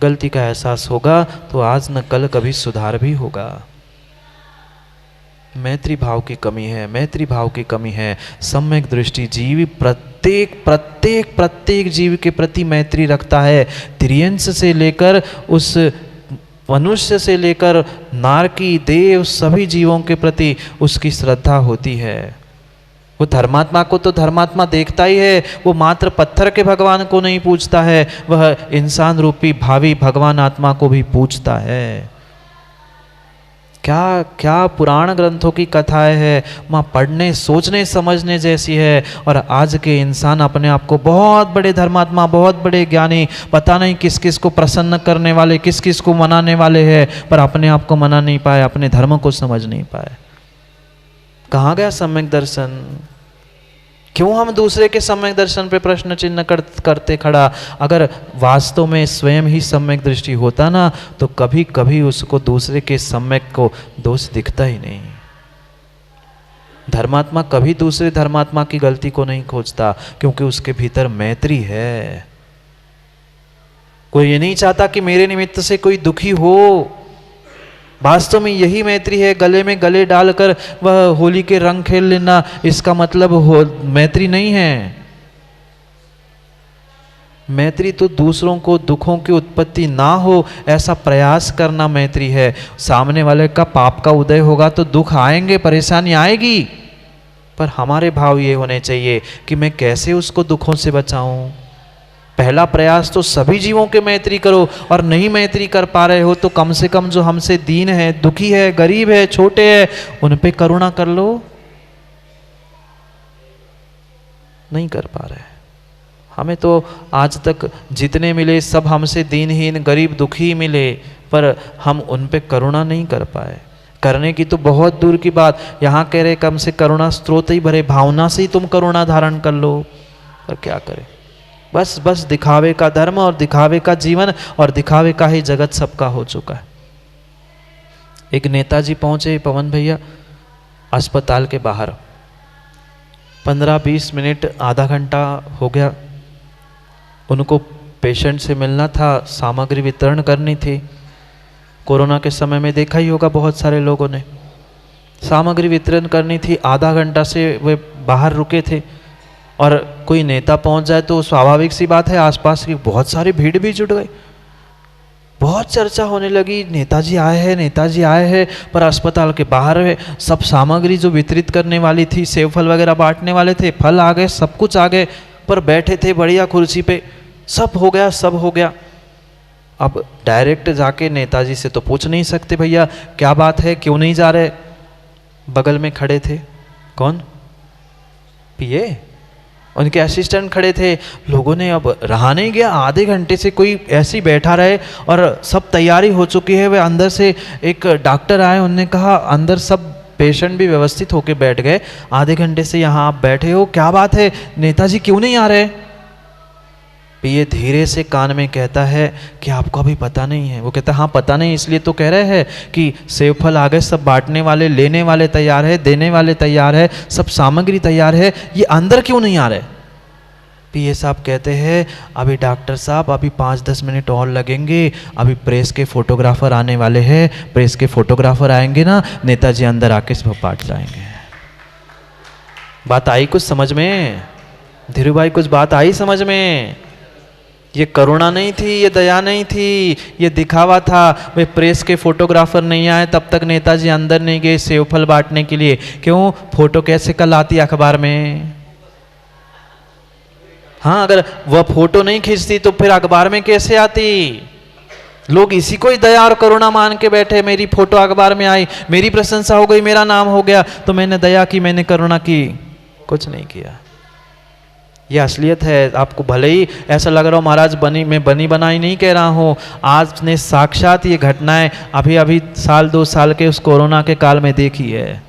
गलती का एहसास होगा तो आज न कल कभी सुधार भी होगा। मैत्री भाव की कमी है, मैत्री भाव की कमी है। सम्यक दृष्टि जीव प्रत्येक प्रत्येक प्रत्येक जीव के प्रति मैत्री रखता है। त्रियंश से लेकर उस मनुष्य से लेकर नारकी देव सभी जीवों के प्रति उसकी श्रद्धा होती है। वो धर्मात्मा को तो धर्मात्मा देखता ही है, वो मात्र पत्थर के भगवान को नहीं पूजता है, वह इंसान रूपी भावी भगवान आत्मा को भी पूजता है। क्या क्या पुराण ग्रंथों की कथाएं है, वहाँ पढ़ने सोचने समझने जैसी है। और आज के इंसान अपने आप को बहुत बड़े धर्मात्मा, बहुत बड़े ज्ञानी, पता नहीं किस किस को प्रसन्न करने वाले, किस किस को मनाने वाले हैं, पर अपने आप को मना नहीं पाए, अपने धर्म को समझ नहीं पाए। कहाँ गया सम्यक दर्शन? क्यों हम दूसरे के सम्यक दर्शन पे प्रश्न चिन्ह करते खड़ा? अगर वास्तव में स्वयं ही सम्यक दृष्टि होता ना, तो कभी कभी उसको दूसरे के सम्यक को दोष दिखता ही नहीं। धर्मात्मा कभी दूसरे धर्मात्मा की गलती को नहीं खोजता, क्योंकि उसके भीतर मैत्री है। कोई ये नहीं चाहता कि मेरे निमित्त से कोई दुखी हो। वास्तव में यही मैत्री है। गले में गले डालकर वह होली के रंग खेल लेना, इसका मतलब मैत्री नहीं है। मैत्री तो दूसरों को दुखों की उत्पत्ति ना हो ऐसा प्रयास करना मैत्री है। सामने वाले का पाप का उदय होगा तो दुख आएंगे, परेशानी आएगी, पर हमारे भाव ये होने चाहिए कि मैं कैसे उसको दुखों से बचाऊं। पहला प्रयास तो सभी जीवों के मैत्री करो, और नहीं मैत्री कर पा रहे हो तो कम से कम जो हमसे दीन है, दुखी है, गरीब है, छोटे है, उन पे करुणा कर लो। नहीं कर पा रहे। हमें तो आज तक जितने मिले सब हमसे दीनहीन गरीब दुखी मिले, पर हम उन पे करुणा नहीं कर पाए। करने की तो बहुत दूर की बात, यहाँ कह रहे कम से करुणा स्त्रोत ही भरे, भावना से ही तुम करुणा धारण कर लो, पर क्या करें। बस दिखावे का धर्म और दिखावे का जीवन और दिखावे का ही जगत सबका हो चुका है। एक नेताजी पहुंचे पवन भैया अस्पताल के बाहर, 15-20 मिनट आधा घंटा हो गया। उनको पेशेंट से मिलना था, सामग्री वितरण करनी थी। कोरोना के समय में देखा ही होगा बहुत सारे लोगों ने, सामग्री वितरण करनी थी। आधा घंटा से वे बाहर रुके थे, और कोई नेता पहुंच जाए तो स्वाभाविक सी बात है आसपास की बहुत सारी भीड़ भी जुट गई। बहुत चर्चा होने लगी, नेताजी आए हैं, नेताजी आए हैं, पर अस्पताल के बाहर है। सब सामग्री जो वितरित करने वाली थी, सेब फल वगैरह बांटने वाले थे, फल आ गए, सब कुछ आ गए, पर बैठे थे बढ़िया कुर्सी पे, सब हो गया, सब हो गया। अब डायरेक्ट जाके नेताजी से तो पूछ नहीं सकते, भैया क्या बात है, क्यों नहीं जा रहे। बगल में खड़े थे कौन, पीए, उनके असिस्टेंट खड़े थे। लोगों ने अब रहा नहीं गया, आधे घंटे से कोई ऐसे ही बैठा रहे और सब तैयारी हो चुकी है। वे अंदर से एक डॉक्टर आए, उन्होंने कहा अंदर सब पेशेंट भी व्यवस्थित होके बैठ गए, आधे घंटे से यहाँ आप बैठे हो, क्या बात है, नेताजी क्यों नहीं आ रहे। ये धीरे से कान में कहता है कि आपको अभी पता नहीं है। वो कहता है हाँ पता नहीं, इसलिए तो कह रहे हैं कि सेब फल आ गए, सब बांटने वाले, लेने वाले तैयार है, देने वाले तैयार है, सब सामग्री तैयार है, ये अंदर क्यों नहीं आ रहे। पीए साहब कहते हैं अभी डॉक्टर साहब अभी 5-10 मिनट और लगेंगे, अभी प्रेस के फोटोग्राफर आने वाले हैं, प्रेस के फोटोग्राफर आएंगे ना, नेताजी अंदर आके सब बांट जाएंगे। बात आई कुछ समझ में धीरू भाई, कुछ बात आई समझ में। ये करुणा नहीं थी, ये दया नहीं थी, ये दिखावा था। वे प्रेस के फोटोग्राफर नहीं आए तब तक नेताजी अंदर नहीं गए सेव फल बांटने के लिए। क्यों, फोटो कैसे कल आती अखबार में। हाँ, अगर वह फोटो नहीं खींचती तो फिर अखबार में कैसे आती। लोग इसी को ही दया और करुणा मान के बैठे, मेरी फोटो अखबार में आई, मेरी प्रशंसा हो गई, मेरा नाम हो गया, तो मैंने दया की, मैंने करुणा की। कुछ नहीं किया। यह असलियत है। आपको भले ही ऐसा लग रहा हो महाराज मैं बनी बनाई नहीं कह रहा हूँ, आज ने साक्षात ये घटनाएं अभी अभी 1-2 साल के उस कोरोना के काल में देखी है।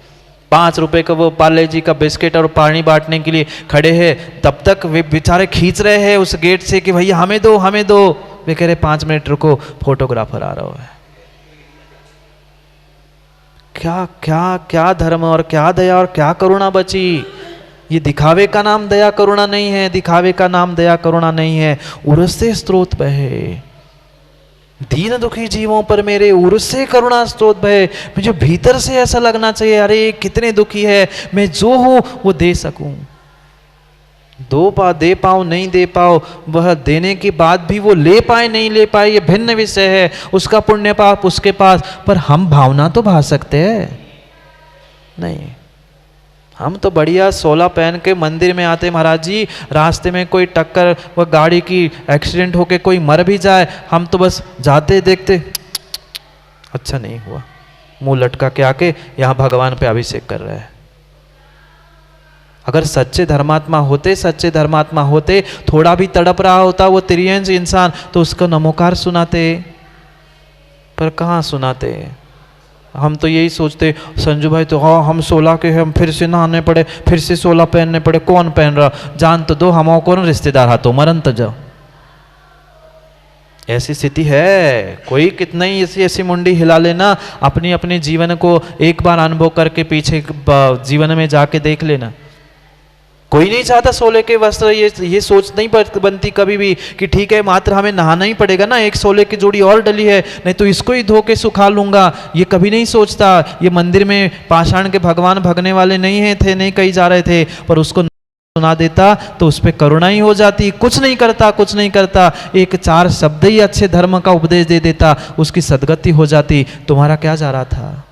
5 रुपए का वो पार्ले जी का बिस्किट और पानी बांटने के लिए खड़े हैं, तब तक वे बेचारे खींच रहे हैं उस गेट से कि भैया हमें दो हमें दो। वे कह रहे 5 मिनट रुको, फोटोग्राफर आ रहा है। क्या क्या क्या धर्म और क्या दया और क्या करुणा बची। ये दिखावे का नाम दया करुणा नहीं है, दिखावे का नाम दया करुणा नहीं है। उरस से स्रोत बहे। दीन दुखी जीवों पर मेरे उर से करुणा स्तोत भय। मुझे भीतर से ऐसा लगना चाहिए, अरे कितने दुखी है, मैं जो हूं वो दे सकूं। दे पाओ नहीं दे पाओ, वह देने के बाद भी वो ले पाए नहीं ले पाए, ये भिन्न विषय है, उसका पुण्य पाप उसके पास। पर हम भावना तो भा सकते हैं नहीं। हम तो बढ़िया 16 पहन के मंदिर में आते, महाराज जी रास्ते में कोई टक्कर व गाड़ी की एक्सीडेंट होके कोई मर भी जाए, हम तो बस जाते देखते, अच्छा नहीं हुआ, मुंह लटका के आके यहाँ भगवान पे अभिषेक कर रहे हैं। अगर सच्चे धर्मात्मा होते, थोड़ा भी तड़प रहा होता वो तिर्यंश इंसान, तो उसको नमोकार सुनाते, पर कहाँ सुनाते। हम तो यही सोचते, संजू भाई तो हाँ हम 16 के हम फिर से नहाने पड़े, फिर से 16 पहनने पड़े, कौन पहन रहा, जान तो दो, हम कौन रिश्तेदार हाथों मरन तो जाओ। ऐसी स्थिति है, कोई कितना ही ऐसी मुंडी हिला लेना, अपनी अपने जीवन को एक बार अनुभव करके पीछे जीवन में जाके देख लेना। कोई नहीं चाहता 16 के वस्त्र, ये सोच नहीं बनती कभी भी कि ठीक है मात्र हमें नहाना ही पड़ेगा ना, एक 16 की जोड़ी और डली है, नहीं तो इसको ही धो के सुखा लूंगा, ये कभी नहीं सोचता। ये मंदिर में पाषाण के भगवान भगने वाले नहीं कही जा रहे थे, पर उसको सुना देता तो उस पर करुणा ही हो जाती। कुछ नहीं करता, एक 4 शब्द ही अच्छे धर्म का उपदेश दे देता, उसकी सदगति हो जाती। तुम्हारा क्या जा रहा था,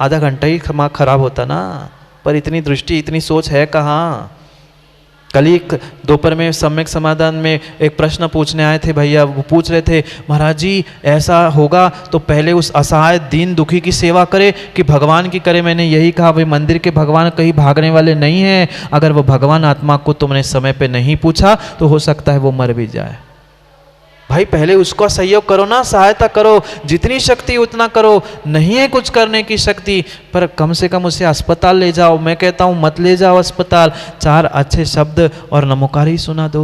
आधा घंटा ही खराब होता ना। पर इतनी दृष्टि इतनी सोच है कहाँ। कल ही दोपहर में सम्यक समाधान में एक प्रश्न पूछने आए थे भैया, वो पूछ रहे थे महाराज जी ऐसा होगा तो पहले उस असहाय दीन दुखी की सेवा करे कि भगवान की करे। मैंने यही कहा, भाई मंदिर के भगवान कहीं भागने वाले नहीं हैं। अगर वो भगवान आत्मा को तुमने समय पे नहीं पूछा तो हो सकता है वो मर भी जाए। भाई पहले उसका सहयोग करो ना, सहायता करो, जितनी शक्ति उतना करो। नहीं है कुछ करने की शक्ति, पर कम से कम उसे अस्पताल ले जाओ। मैं कहता हूं मत ले जाओ अस्पताल, 4 अच्छे शब्द और नमोकारी सुना दो,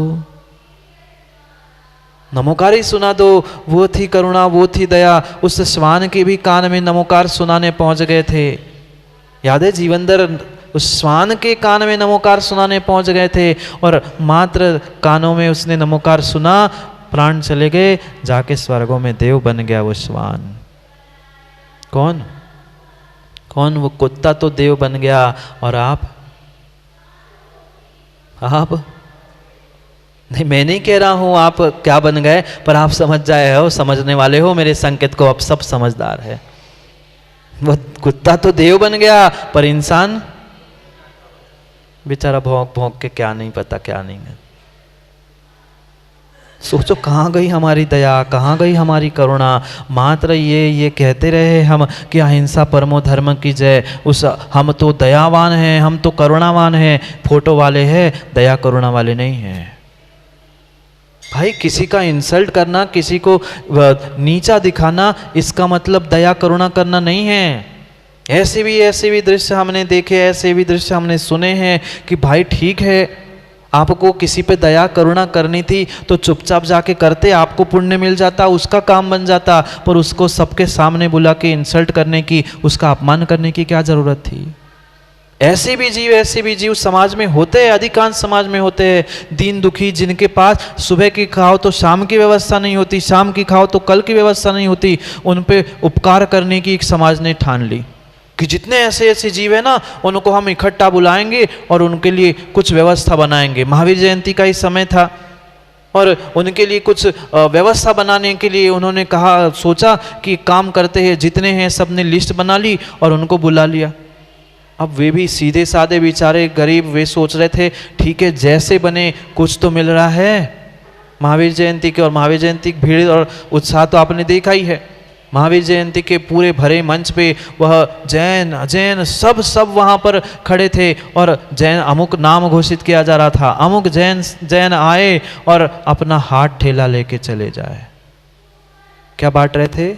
नमोकारी सुना दो। वो थी करुणा, वो थी दया। उस श्वान के भी कान में नमोकार सुनाने पहुंच गए थे, याद है जीवनदर, उस श्वान के कान में नमोकार सुनाने पहुंच गए थे, और मात्र कानों में उसने नमोकार सुना, प्राण चले गए, जाके स्वर्गों में देव बन गया वो श्वान। कौन वो कुत्ता तो देव बन गया, और आप नहीं, मैं नहीं कह रहा हूं आप क्या बन गए, पर आप समझ जाए हो, समझने वाले हो मेरे संकेत को, आप सब समझदार है। वो कुत्ता तो देव बन गया, पर इंसान बेचारा भौंक भौंक के क्या नहीं पता क्या नहीं है। सोचो कहाँ गई हमारी दया, कहाँ गई हमारी करुणा। मात्र ये कहते रहे हम कि अहिंसा परमो धर्म की जय, उस हम तो दयावान हैं, हम तो करुणावान हैं, फोटो वाले हैं, दया करुणा वाले नहीं हैं। भाई किसी का इंसल्ट करना, किसी को नीचा दिखाना, इसका मतलब दया करुणा करना नहीं है। ऐसे भी दृश्य हमने देखे, ऐसे भी दृश्य हमने सुने हैं कि भाई ठीक है आपको किसी पे दया करुणा करनी थी तो चुपचाप जाके करते, आपको पुण्य मिल जाता, उसका काम बन जाता। पर उसको सबके सामने बुला के इंसल्ट करने की, उसका अपमान करने की क्या जरूरत थी। ऐसे भी जीव समाज में होते हैं, अधिकांश समाज में होते हैं। दीन दुखी जिनके पास सुबह की खाओ तो शाम की व्यवस्था नहीं होती, शाम की खाओ तो कल की व्यवस्था नहीं होती, उन पे उपकार करने की एक समाज ने ठान ली कि जितने ऐसे जीव है ना उनको हम इकट्ठा बुलाएंगे और उनके लिए कुछ व्यवस्था बनाएंगे। महावीर जयंती का ही समय था और उनके लिए कुछ व्यवस्था बनाने के लिए उन्होंने सोचा कि काम करते हैं, जितने हैं सब ने लिस्ट बना ली और उनको बुला लिया। अब वे भी सीधे साधे बेचारे गरीब, वे सोच रहे थे ठीक है जैसे बने कुछ तो मिल रहा है महावीर जयंती के। और महावीर जयंती की भीड़ और उत्साह तो आपने देखा ही है। महावीर जयंती के पूरे भरे मंच पे वह जैन अजैन सब वहाँ पर खड़े थे और जैन अमुक नाम घोषित किया जा रहा था। अमुक जैन आए और अपना हाथ ठेला लेके चले जाए। क्या बांट रहे थे?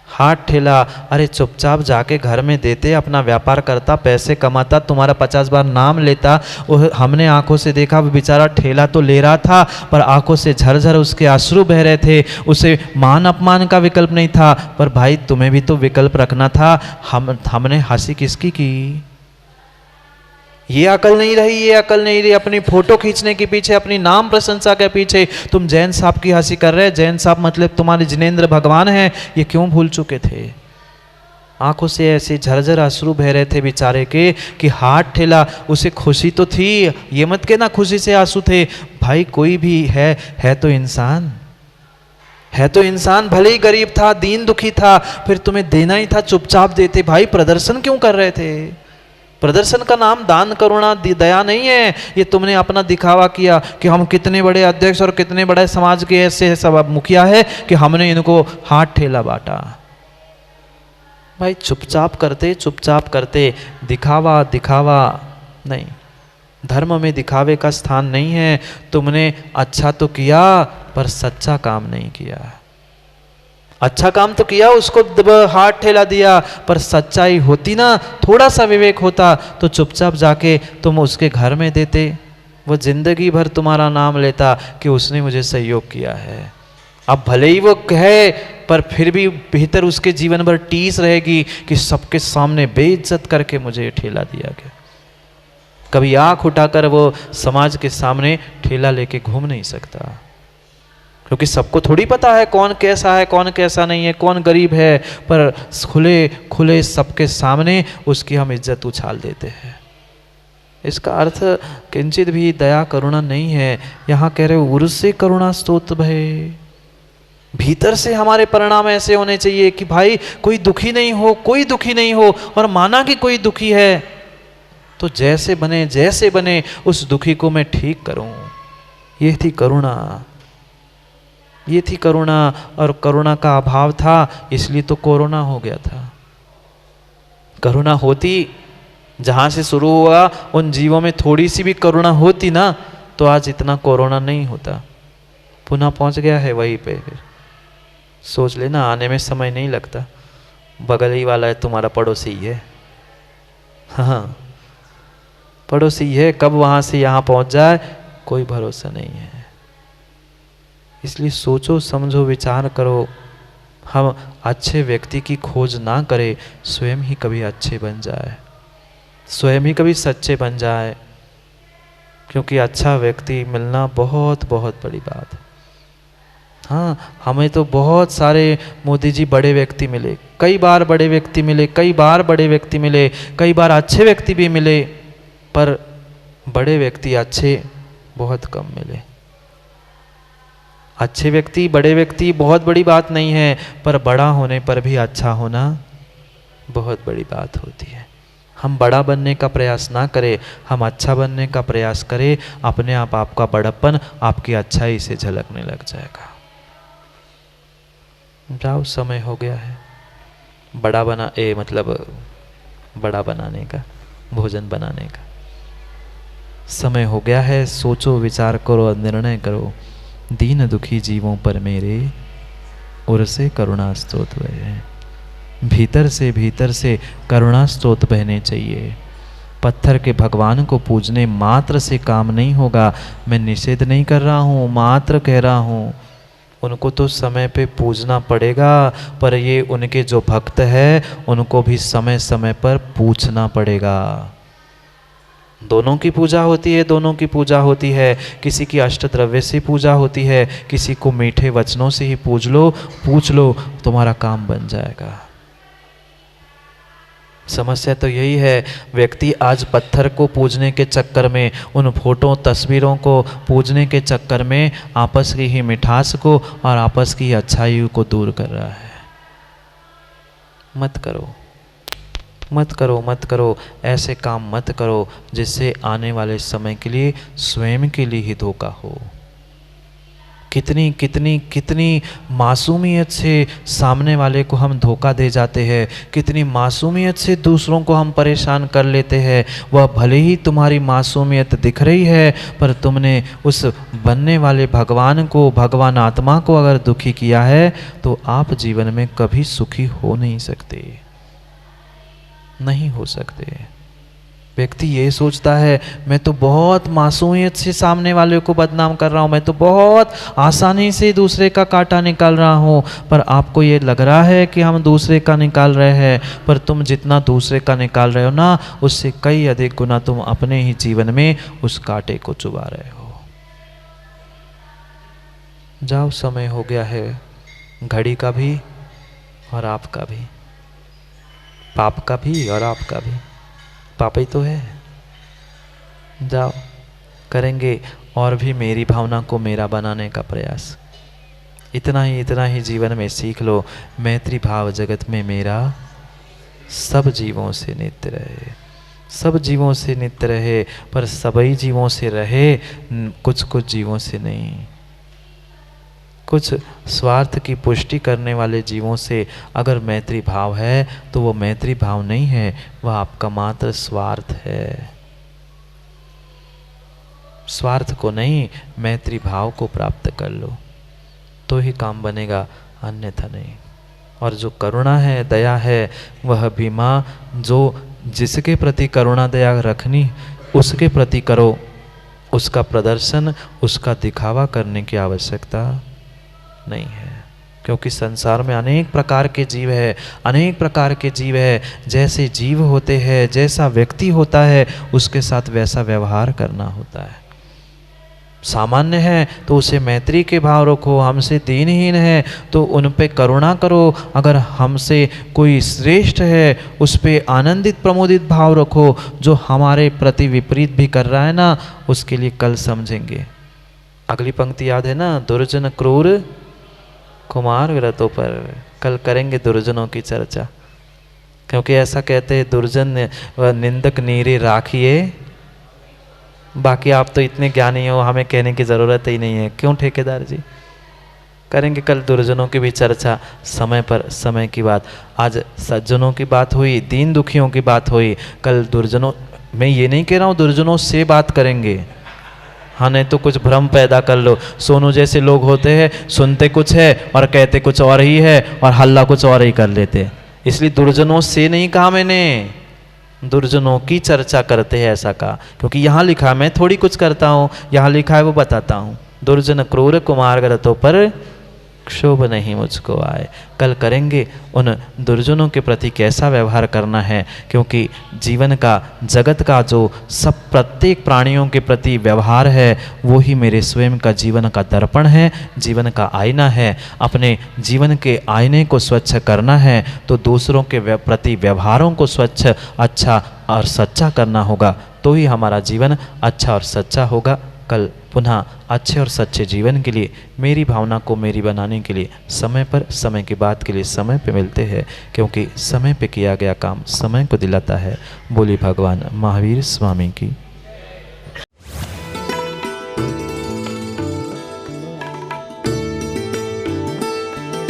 हाथ ठेला। अरे चुपचाप जाके घर में देते, अपना व्यापार करता, पैसे कमाता, तुम्हारा 50 बार नाम लेता। वो हमने आंखों से देखा, वो बेचारा ठेला तो ले रहा था पर आंखों से झरझर उसके आंसू बह रहे थे। उसे मान अपमान का विकल्प नहीं था। पर भाई तुम्हें भी तो विकल्प रखना था। हमने हंसी किसकी की? ये अकल नहीं रही, ये अकल नहीं रही। अपनी फोटो खींचने के पीछे, अपनी नाम प्रशंसा के पीछे तुम जैन साहब की हंसी कर रहे। जैन साहब मतलब तुम्हारे जिनेंद्र भगवान हैं, ये क्यों भूल चुके थे? आंखों से ऐसे झरझर अश्रु बह रहे थे बेचारे के कि हाथ ठेला। उसे खुशी तो थी, ये मत कहना खुशी से आंसू थे। भाई कोई भी है तो इंसान, है तो इंसान। भले ही गरीब था, दीन दुखी था, फिर तुम्हें देना ही था, चुपचाप देते। भाई प्रदर्शन क्यों कर रहे थे? प्रदर्शन का नाम दान करुणा दया नहीं है। ये तुमने अपना दिखावा किया कि हम कितने बड़े अध्यक्ष और कितने बड़े समाज के ऐसे सब मुखिया है कि हमने इनको हाथ ठेला बांटा। भाई चुपचाप करते। दिखावा दिखावा नहीं, धर्म में दिखावे का स्थान नहीं है। तुमने अच्छा तो किया पर सच्चा काम नहीं किया। अच्छा काम तो किया, उसको हाथ ठेला दिया, पर सच्चाई होती ना, थोड़ा सा विवेक होता तो चुपचाप जाके तुम उसके घर में देते। वो जिंदगी भर तुम्हारा नाम लेता कि उसने मुझे सहयोग किया है। अब भले ही वो कहे, पर फिर भी बेहतर उसके जीवन भर टीस रहेगी कि सबके सामने बेइज्जत करके मुझे ठेला दिया गया। कभी आंख उठाकर वो समाज के सामने ठेला लेके घूम नहीं सकता, क्योंकि सबको थोड़ी पता है कौन कैसा है, कौन कैसा नहीं है, कौन गरीब है। पर खुले खुले सबके सामने उसकी हम इज्जत उछाल देते हैं। इसका अर्थ किंचित भी दया करुणा नहीं है। यहाँ कह रहे उर से करुणा स्तोत्र भय। भीतर से हमारे परिणाम ऐसे होने चाहिए कि भाई कोई दुखी नहीं हो, कोई दुखी नहीं हो। और माना कि कोई दुखी है तो जैसे बने उस दुखी को मैं ठीक करूं। ये थी करुणा, ये थी करुणा। और करुणा का अभाव था, इसलिए तो कोरोना हो गया था। करुणा होती, जहां से शुरू हुआ उन जीवों में थोड़ी सी भी करुणा होती ना, तो आज इतना कोरोना नहीं होता। पुनः पहुंच गया है वहीं पे। फिर सोच लेना, आने में समय नहीं लगता। बगल ही वाला है, तुम्हारा पड़ोसी ही है। हाँ, पड़ोसी है, कब वहां से यहाँ पहुंच जाए कोई भरोसा नहीं है। इसलिए सोचो समझो विचार करो। हम अच्छे व्यक्ति की खोज ना करें, स्वयं ही कभी अच्छे बन जाए, स्वयं ही कभी सच्चे बन जाए। क्योंकि अच्छा व्यक्ति मिलना बहुत बहुत बड़ी बात है। हाँ, हमें तो बहुत सारे मोदी जी बड़े व्यक्ति मिले, कई बार बड़े व्यक्ति मिले, कई बार बड़े व्यक्ति मिले, कई बार अच्छे व्यक्ति भी मिले, पर बड़े व्यक्ति अच्छे बहुत कम मिले। अच्छे व्यक्ति बड़े व्यक्ति बहुत बड़ी बात नहीं है, पर बड़ा होने पर भी अच्छा होना बहुत बड़ी बात होती है। हम बड़ा बनने का प्रयास ना करें, हम अच्छा बनने का प्रयास करें। अपने आप आपका बड़प्पन आपकी अच्छाई से झलकने लग जाएगा। जाओ, समय हो गया है बड़ा बनाने का, भोजन बनाने का समय हो गया है। सोचो विचार करो और निर्णय करो। दीन दुखी जीवों पर मेरे उर से करुणा स्तोत्र बहे। भीतर से करुणा स्तोत्र बहने चाहिए। पत्थर के भगवान को पूजने मात्र से काम नहीं होगा। मैं निषेध नहीं कर रहा हूँ, मात्र कह रहा हूँ उनको तो समय पे पूजना पड़ेगा, पर ये उनके जो भक्त है उनको भी समय समय पर पूछना पड़ेगा। दोनों की पूजा होती है, दोनों की पूजा होती है। किसी की अष्टद्रव्य से पूजा होती है, किसी को मीठे वचनों से ही पूछ लो, तुम्हारा काम बन जाएगा। समस्या तो यही है, व्यक्ति आज पत्थर को पूजने के चक्कर में, उन फोटो तस्वीरों को पूजने के चक्कर में आपस की ही मिठास को और आपस की अच्छाई को दूर कर रहा है। मत करो, ऐसे काम मत करो जिससे आने वाले समय के लिए स्वयं के लिए ही धोखा हो। कितनी मासूमियत से सामने वाले को हम धोखा दे जाते हैं, कितनी मासूमियत से दूसरों को हम परेशान कर लेते हैं। वह भले ही तुम्हारी मासूमियत दिख रही है, पर तुमने उस बनने वाले भगवान को, भगवान आत्मा को अगर दुखी किया है तो आप जीवन में कभी सुखी हो नहीं सकते, नहीं हो सकते। व्यक्ति ये सोचता है मैं तो बहुत मासूमियत से सामने वाले को बदनाम कर रहा हूँ, मैं तो बहुत आसानी से दूसरे का कांटा निकाल रहा हूँ, पर आपको ये लग रहा है कि हम दूसरे का निकाल रहे हैं, पर तुम जितना दूसरे का निकाल रहे हो ना, उससे कई अधिक गुना तुम अपने ही जीवन में उस कांटे को चुभा रहे हो। जाओ, समय हो गया है, घड़ी का भी और आपका भी, पाप का भी और आपका भी। पाप ही तो है। जाओ, करेंगे और भी मेरी भावना को मेरा बनाने का प्रयास। इतना ही जीवन में सीख लो, मैत्री भाव जगत में मेरा सब जीवों से नित्य रहे, सब जीवों से नित्य रहे, पर सभी जीवों से रहे, कुछ कुछ जीवों से नहीं। कुछ स्वार्थ की पुष्टि करने वाले जीवों से अगर मैत्री भाव है तो वो मैत्री भाव नहीं है, वह आपका मात्र स्वार्थ है। स्वार्थ को नहीं, मैत्री भाव को प्राप्त कर लो तो ही काम बनेगा, अन्यथा नहीं। और जो करुणा है, दया है, वह भी माँ जो जिसके प्रति करुणा दया रखनी उसके प्रति करो, उसका प्रदर्शन, उसका दिखावा करने की आवश्यकता नहीं है। क्योंकि संसार में अनेक प्रकार के जीव है, अनेक प्रकार के जीव है। जैसे जीव होते हैं, जैसा व्यक्ति होता है, उसके साथ वैसा व्यवहार करना होता है। सामान्य है तो उसे मैत्री के भाव रखो, हमसे दीनहीन है तो उन पे करुणा करो, अगर हमसे कोई श्रेष्ठ है उस पे आनंदित प्रमोदित भाव रखो, जो हमारे प्रति विपरीत भी कर रहा है ना, उसके लिए कल समझेंगे। अगली पंक्ति याद है ना, दुर्जन क्रूर कुमार व्रतों पर, कल करेंगे दुर्जनों की चर्चा। क्योंकि ऐसा कहते हैं, दुर्जन निंदक नीरे राखिए। बाकी आप तो इतने ज्ञानी हो, हमें कहने की ज़रूरत ही नहीं है, क्यों ठेकेदार जी। करेंगे कल दुर्जनों की भी चर्चा, समय पर समय की बात। आज सज्जनों की बात हुई, दीन दुखियों की बात हुई, कल दुर्जनों, मैं ये नहीं कह रहा हूँ दुर्जनों से बात करेंगे, हाँ, नहीं तो कुछ भ्रम पैदा कर लो। सोनू जैसे लोग होते हैं, सुनते कुछ है और कहते कुछ और ही है और हल्ला कुछ और ही कर लेते। इसलिए दुर्जनों से नहीं कहा मैंने, दुर्जनों की चर्चा करते हैं ऐसा कहा, क्योंकि यहाँ लिखा है, मैं थोड़ी कुछ करता हूँ, यहाँ लिखा है वो बताता हूँ। दुर्जन क्रूर कुमार व्रतों पर क्षोभ नहीं मुझको आए। कल करेंगे उन दुर्जनों के प्रति कैसा व्यवहार करना है, क्योंकि जीवन का, जगत का जो सब प्रत्येक प्राणियों के प्रति व्यवहार है, वो ही मेरे स्वयं का जीवन का दर्पण है, जीवन का आईना है। अपने जीवन के आईने को स्वच्छ करना है तो दूसरों के प्रति व्यवहारों को स्वच्छ, अच्छा और सच्चा करना होगा, तो ही हमारा जीवन अच्छा और सच्चा होगा। कल पुनः अच्छे और सच्चे जीवन के लिए, मेरी भावना को मेरी बनाने के लिए समय पर, समय की बात के लिए समय पे मिलते हैं, क्योंकि समय पे किया गया काम समय को दिलाता है। बोली भगवान महावीर स्वामी की।